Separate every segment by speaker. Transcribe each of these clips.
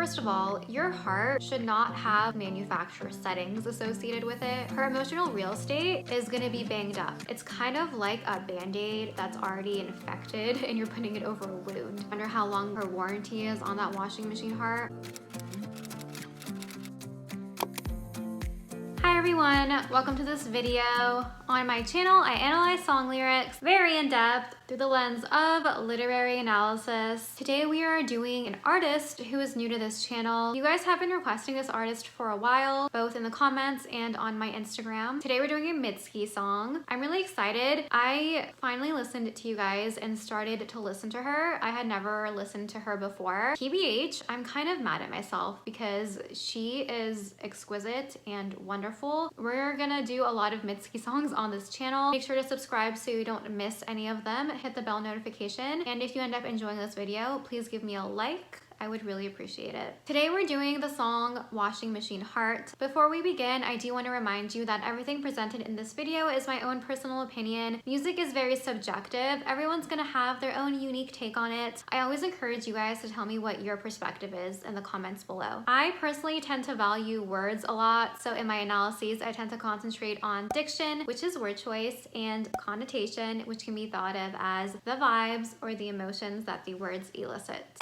Speaker 1: First of all, your heart should not have manufacturer settings associated with it. Her emotional real estate is gonna be banged up. It's kind of like a band-aid that's already infected and you're putting it over a wound. Wonder how long her warranty is on that washing machine heart. Hi everyone, welcome to this video. On my channel, I analyze song lyrics very in depth through the lens of literary analysis. Today we are doing an artist who is new to this channel. You guys have been requesting this artist for a while, both in the comments and on my Instagram. Today we're doing a mitski song. I'm really excited. I finally listened to you guys and started to listen to her. I had never listened to her before. TBH, I'm kind of mad at myself because she is exquisite and wonderful. We're gonna do a lot of mitski songs on this channel. Make sure to subscribe so you don't miss any of them. Hit the bell notification. And if you end up enjoying this video, please give me a like. I would really appreciate it. Today we're doing the song Washing Machine Heart. Before we begin, I do want to remind you that everything presented in this video is my own personal opinion. Music is very subjective. Everyone's gonna have their own unique take on it. I always encourage you guys to tell me what your perspective is in the comments below. I personally tend to value words a lot, so in my analyses, I tend to concentrate on diction, which is word choice, and connotation, which can be thought of as the vibes or the emotions that the words elicit.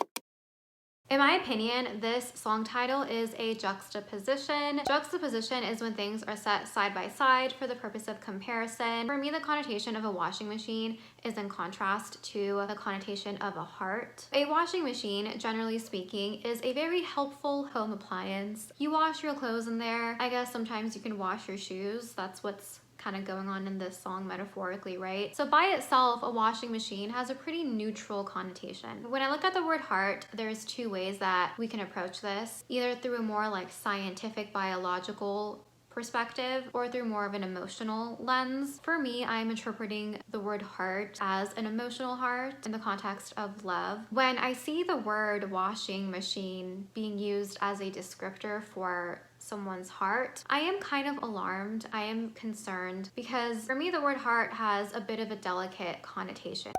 Speaker 1: In my opinion, this song title is a juxtaposition. Juxtaposition is when things are set side by side for the purpose of comparison. For me, the connotation of a washing machine is in contrast to the connotation of a heart. A washing machine, generally speaking, is a very helpful home appliance. You wash your clothes in there. I guess sometimes you can wash your shoes. That's what's kind of going on in this song metaphorically, right? So by itself, a washing machine has a pretty neutral connotation. When I look at the word heart, there's two ways that we can approach this, either through a more like scientific, biological perspective or through more of an emotional lens. For me, I'm interpreting the word heart as an emotional heart in the context of love. When I see the word washing machine being used as a descriptor for someone's heart, I am kind of alarmed. I am concerned because for me, the word heart has a bit of a delicate connotation.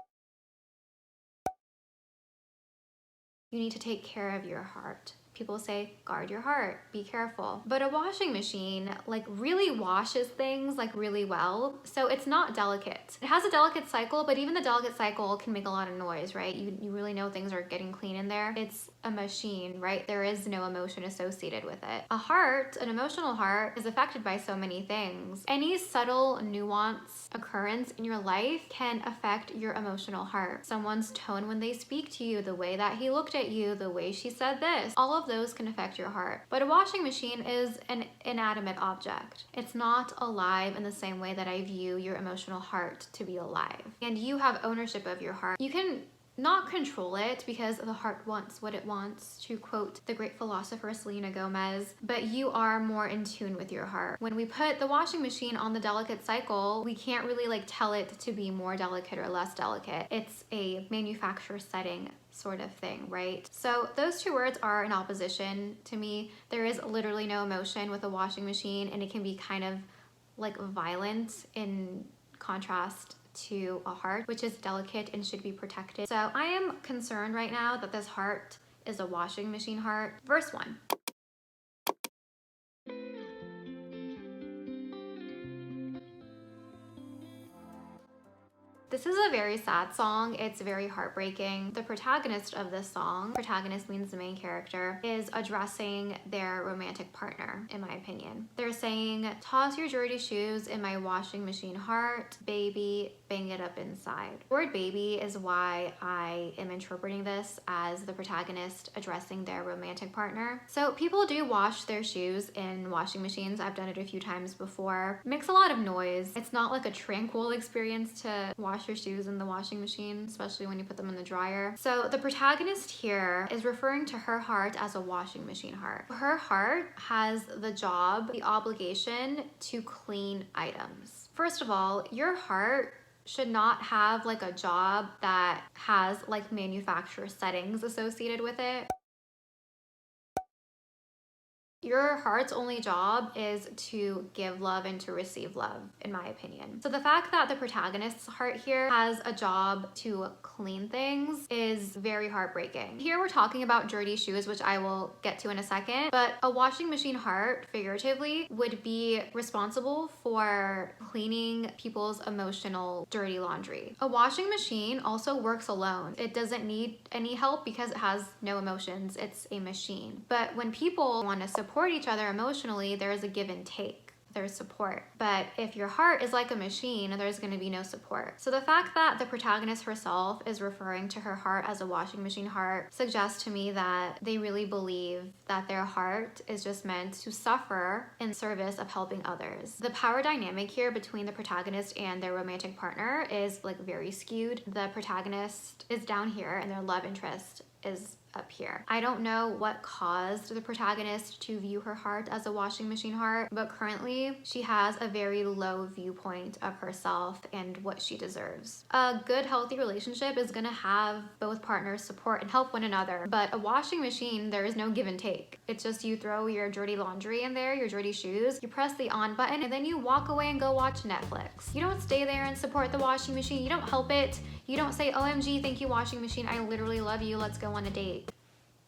Speaker 1: You need to take care of your heart. People say, guard your heart, be careful. But a washing machine like really washes things like really well. So it's not delicate. It has a delicate cycle, but even the delicate cycle can make a lot of noise, right? You really know things are getting clean in there. It's a machine, right? There is no emotion associated with it. A heart, an emotional heart, is affected by so many things. Any subtle nuance occurrence in your life can affect your emotional heart. Someone's tone when they speak to you, the way that he looked at you, the way she said this, all of those can affect your heart. But a washing machine is an inanimate object. It's not alive in the same way that I view your emotional heart to be alive. And you have ownership of your heart. You can not control it because the heart wants what it wants, to quote the great philosopher Selena Gomez, but you are more in tune with your heart. When we put the washing machine on the delicate cycle, we can't really like tell it to be more delicate or less delicate. It's a manufacturer setting sort of thing, right? So those two words are in opposition to me. There is literally no emotion with a washing machine, and it can be kind of like violent in contrast to a heart, which is delicate and should be protected. So I am concerned right now that this heart is a washing machine heart. Verse 1. This is a very sad song. It's very heartbreaking. The protagonist of this song, protagonist means the main character, is addressing their romantic partner, in my opinion. They're saying, toss your dirty shoes in my washing machine heart, baby, bang it up inside. The word baby is why I am interpreting this as the protagonist addressing their romantic partner. So people do wash their shoes in washing machines. I've done it a few times before. It makes a lot of noise. It's not like a tranquil experience to wash your shoes in the washing machine, especially when you put them in the dryer. So the protagonist here is referring to her heart as a washing machine heart. Her heart has the job, the obligation to clean items. First of all, your heart should not have like a job that has like manufacturer settings associated with it. Your heart's only job is to give love and to receive love, in my opinion. So the fact that the protagonist's heart here has a job to clean things is very heartbreaking. Here we're talking about dirty shoes, which I will get to in a second, but a washing machine heart, figuratively, would be responsible for cleaning people's emotional dirty laundry. A washing machine also works alone. It doesn't need any help because it has no emotions. It's a machine. But when people want to support each other emotionally, there's a give and take. There's support. But if your heart is like a machine, there's going to be no support. So the fact that the protagonist herself is referring to her heart as a washing machine heart suggests to me that they really believe that their heart is just meant to suffer in service of helping others. The power dynamic here between the protagonist and their romantic partner is like very skewed. The protagonist is down here and their love interest is up here. I don't know what caused the protagonist to view her heart as a washing machine heart, but currently she has a very low viewpoint of herself and what she deserves. A good, healthy relationship is gonna have both partners support and help one another, but a washing machine, there is no give and take. It's just you throw your dirty laundry in there, your dirty shoes, you press the on button, and then you walk away and go watch Netflix. You don't stay there and support the washing machine. You don't help it. You don't say, OMG, thank you, washing machine. I literally love you. Let's go on a date.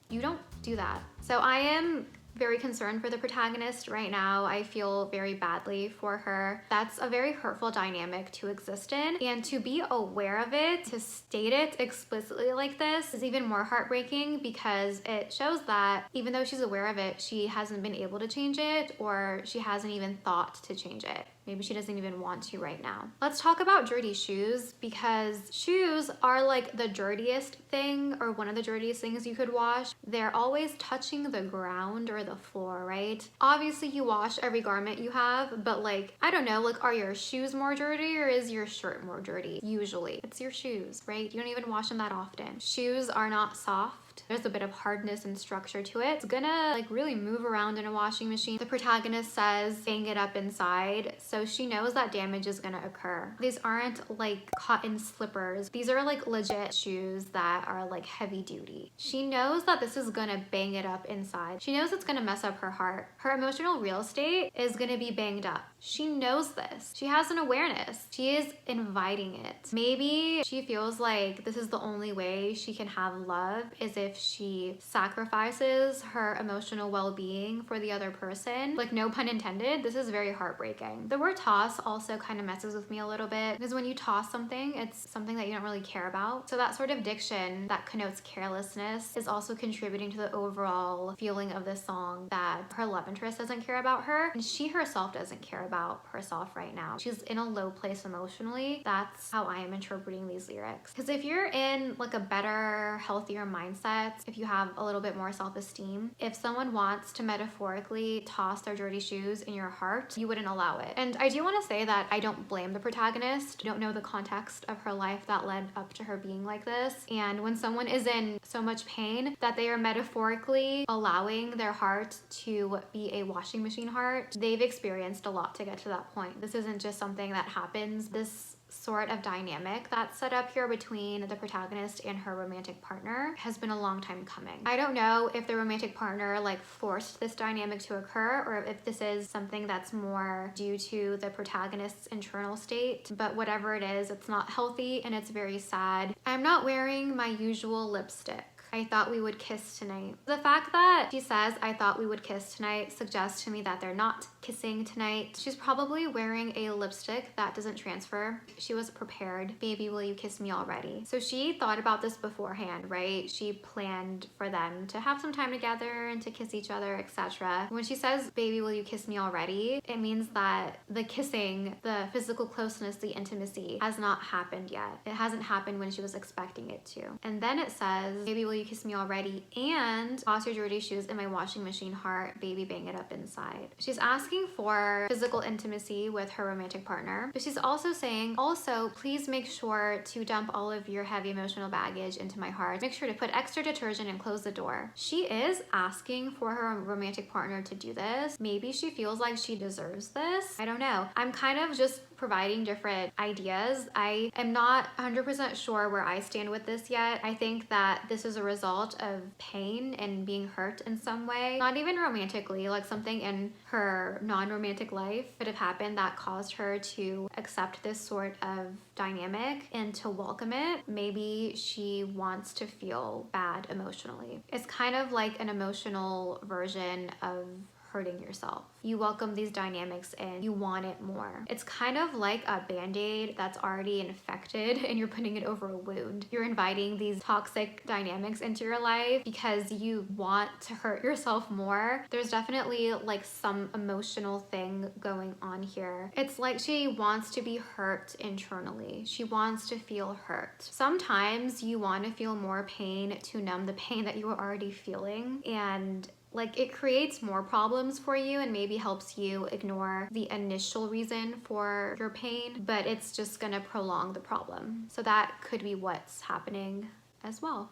Speaker 1: You don't do that. So I am very concerned for the protagonist right now. I feel very badly for her. That's a very hurtful dynamic to exist in, and to be aware of it, to state it explicitly like this, is even more heartbreaking because it shows that even though she's aware of it, she hasn't been able to change it, or she hasn't even thought to change it. Maybe she doesn't even want to right now. Let's talk about dirty shoes, because shoes are like the dirtiest thing, or one of the dirtiest things you could wash. They're always touching the ground or the floor, right? Obviously you wash every garment you have, but like, I don't know, like, are your shoes more dirty or is your shirt more dirty? Usually it's your shoes, right? You don't even wash them that often. Shoes are not soft. There's a bit of hardness and structure to it. It's gonna like really move around in a washing machine. The protagonist says, bang it up inside. So she knows that damage is gonna occur. These aren't like cotton slippers. These are like legit shoes that are like heavy duty. She knows that this is gonna bang it up inside. She knows it's gonna mess up her heart. Her emotional real estate is gonna be banged up. She knows this. She has an awareness. She is inviting it. Maybe she feels like this is the only way she can have love, is if she sacrifices her emotional well-being for the other person. Like, no pun intended, this is very heartbreaking. The word toss also kind of messes with me a little bit, because when you toss something, it's something that you don't really care about. So that sort of diction that connotes carelessness is also contributing to the overall feeling of this song, that her love interest doesn't care about her, and she herself doesn't care about herself right now. She's in a low place emotionally. That's how I am interpreting these lyrics. Because if you're in like a better, healthier mindset, if you have a little bit more self-esteem, if someone wants to metaphorically toss their dirty shoes in your heart, you wouldn't allow it. And I do want to say that I don't blame the protagonist. I don't know the context of her life that led up to her being like this. And when someone is in so much pain that they are metaphorically allowing their heart to be a washing machine heart, they've experienced a lot to get to that point. This isn't just something that happens. This sort of dynamic that's set up here between the protagonist and her romantic partner has been a long time coming. I don't know if the romantic partner like forced this dynamic to occur, or if this is something that's more due to the protagonist's internal state, but whatever it is, it's not healthy and it's very sad. I'm not wearing my usual lipstick. I thought we would kiss tonight. The fact that she says, I thought we would kiss tonight, suggests to me that they're not kissing tonight. She's probably wearing a lipstick that doesn't transfer. She was prepared. Baby, will you kiss me already? So she thought about this beforehand, right? She planned for them to have some time together and to kiss each other, etc. When she says, baby, will you kiss me already? It means that the kissing, the physical closeness, the intimacy has not happened yet. It hasn't happened when she was expecting it to. And then it says, baby, will you kiss me already? And toss your dirty shoes in my washing machine heart, baby, bang it up inside. She's asking for physical intimacy with her romantic partner, but she's also saying, also, please make sure to dump all of your heavy emotional baggage into my heart. Make sure to put extra detergent and close the door. She is asking for her romantic partner to do this. Maybe she feels like she deserves this. I don't know. I'm kind of just providing different ideas. I am not 100% sure where I stand with this yet. I think that this is a result of pain and being hurt in some way, not even romantically, like something in her non-romantic life could have happened that caused her to accept this sort of dynamic and to welcome it. Maybe she wants to feel bad emotionally. It's kind of like an emotional version of hurting yourself. You welcome these dynamics and you want it more. It's kind of like a band-aid that's already infected and you're putting it over a wound. You're inviting these toxic dynamics into your life because you want to hurt yourself more. There's definitely like some emotional thing going on here. It's like she wants to be hurt internally. She wants to feel hurt. Sometimes you want to feel more pain to numb the pain that you are already feeling, and like it creates more problems for you and maybe helps you ignore the initial reason for your pain, but it's just gonna prolong the problem. So that could be what's happening as well.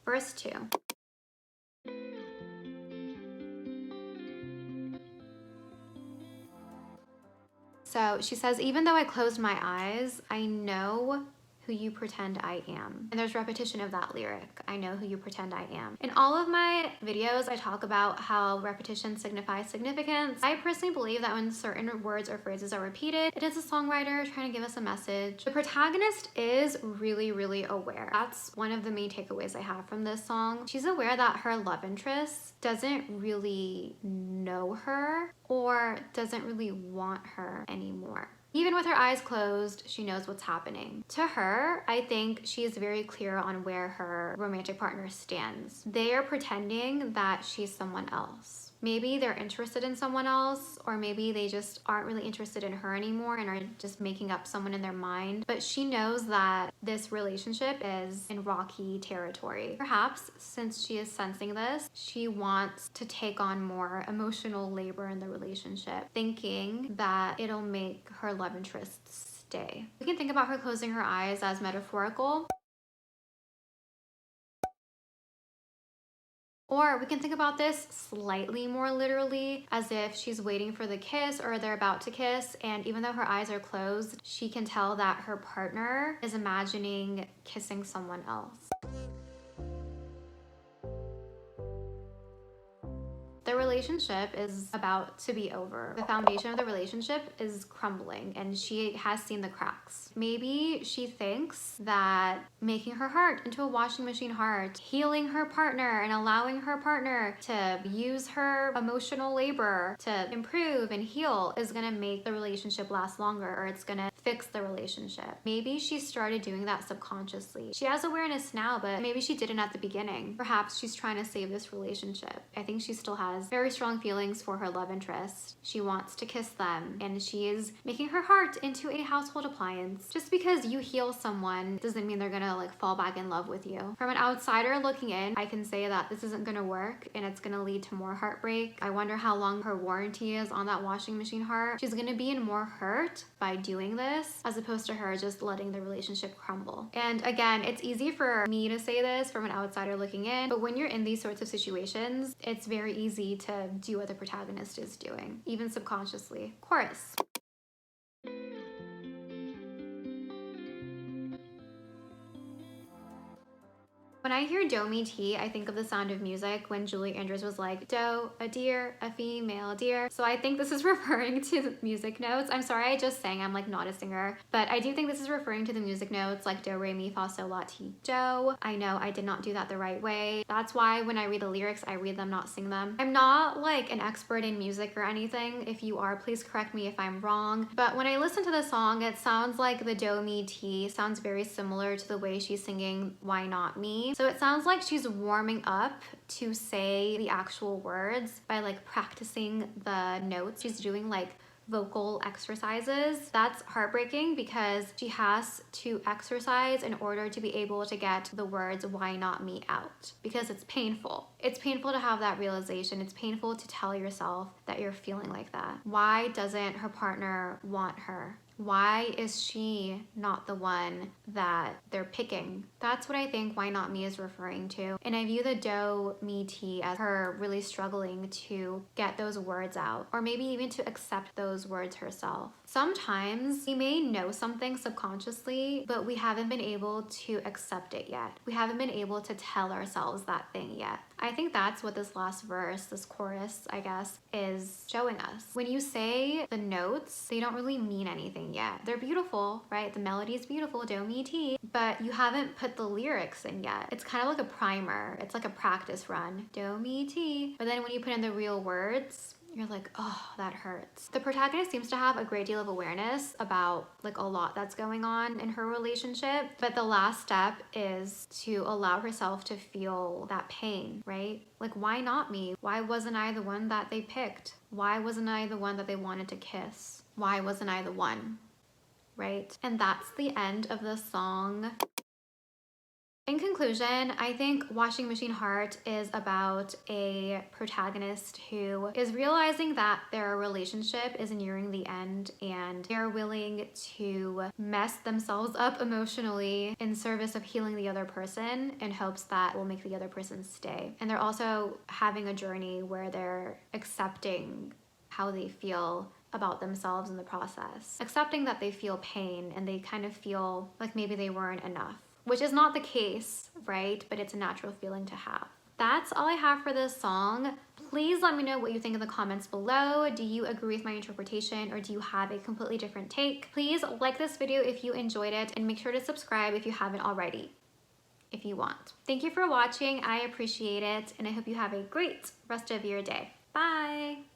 Speaker 1: Verse 2. So she says, even though I closed my eyes, I know who you pretend I am. And there's repetition of that lyric. I know who you pretend I am. In all of my videos, I talk about how repetition signifies significance. I personally believe that when certain words or phrases are repeated, it is a songwriter trying to give us a message. The protagonist is really, really aware. That's one of the main takeaways I have from this song. She's aware that her love interest doesn't really know her or doesn't really want her anymore. Even with her eyes closed, she knows what's happening. To her, I think she is very clear on where her romantic partner stands. They are pretending that she's someone else. Maybe they're interested in someone else, or maybe they just aren't really interested in her anymore and are just making up someone in their mind. But she knows that this relationship is in rocky territory. Perhaps since she is sensing this, she wants to take on more emotional labor in the relationship, thinking that it'll make her love interest stay. We can think about her closing her eyes as metaphorical. Or we can think about this slightly more literally, as if she's waiting for the kiss or they're about to kiss, and even though her eyes are closed, she can tell that her partner is imagining kissing someone else. The relationship is about to be over. The foundation of the relationship is crumbling and she has seen the cracks. Maybe she thinks that making her heart into a washing machine heart, healing her partner and allowing her partner to use her emotional labor to improve and heal is gonna make the relationship last longer, or it's gonna fix the relationship. Maybe she started doing that subconsciously. She has awareness now, but maybe she didn't at the beginning. Perhaps she's trying to save this relationship. I think she still has very strong feelings for her love interest. She wants to kiss them, and she is making her heart into a household appliance. Just because you heal someone doesn't mean they're gonna like fall back in love with you. From an outsider looking in, I can say that this isn't gonna work and it's gonna lead to more heartbreak. I wonder how long her warranty is on that washing machine heart. She's gonna be in more hurt by doing this as opposed to her just letting the relationship crumble. And again, it's easy for me to say this from an outsider looking in, but when you're in these sorts of situations, it's very easy to do what the protagonist is doing, even subconsciously. Chorus. When I hear do me tea, I think of The Sound of Music when Julie Andrews was like, do, a deer, a female deer. So I think this is referring to the music notes. I'm sorry I just sang, I'm like not a singer, but I do think this is referring to the music notes like do, re, mi, fa, sol, la, ti, do. I know I did not do that the right way. That's why when I read the lyrics, I read them, not sing them. I'm not like an expert in music or anything. If you are, please correct me if I'm wrong. But when I listen to the song, it sounds like the do, mi, ti sounds very similar to the way she's singing Why Not Me. So it sounds like she's warming up to say the actual words by like practicing the notes. She's doing like vocal exercises. That's heartbreaking because she has to exercise in order to be able to get the words why not me out, because it's painful. It's painful to have that realization. It's painful to tell yourself that you're feeling like that. Why doesn't her partner want her? Why is she not the one that they're picking? That's what I think why not me is referring to. And I view the do, me, ti as her really struggling to get those words out, or maybe even to accept those words herself. Sometimes we may know something subconsciously, but we haven't been able to accept it yet. We haven't been able to tell ourselves that thing yet. I think that's what this last verse, this chorus, I guess, is showing us. When you say the notes, they don't really mean anything yet. They're beautiful, right? The melody is beautiful, do, mi, ti, but you haven't put the lyrics in yet. It's kind of like a primer. It's like a practice run, do, mi, ti. But then when you put in the real words, you're like, oh, that hurts. The protagonist seems to have a great deal of awareness about like a lot that's going on in her relationship, but the last step is to allow herself to feel that pain, right? Like, why not me? Why wasn't I the one that they picked? Why wasn't I the one that they wanted to kiss? Why wasn't I the one, right? And that's the end of the song. In conclusion, I think Washing Machine Heart is about a protagonist who is realizing that their relationship is nearing the end and they're willing to mess themselves up emotionally in service of healing the other person in hopes that will make the other person stay. And they're also having a journey where they're accepting how they feel about themselves in the process, accepting that they feel pain and they kind of feel like maybe they weren't enough. Which is not the case, right? But it's a natural feeling to have. That's all I have for this song. Please let me know what you think in the comments below. Do you agree with my interpretation or do you have a completely different take? Please like this video if you enjoyed it and make sure to subscribe if you haven't already, if you want. Thank you for watching. I appreciate it and I hope you have a great rest of your day. Bye.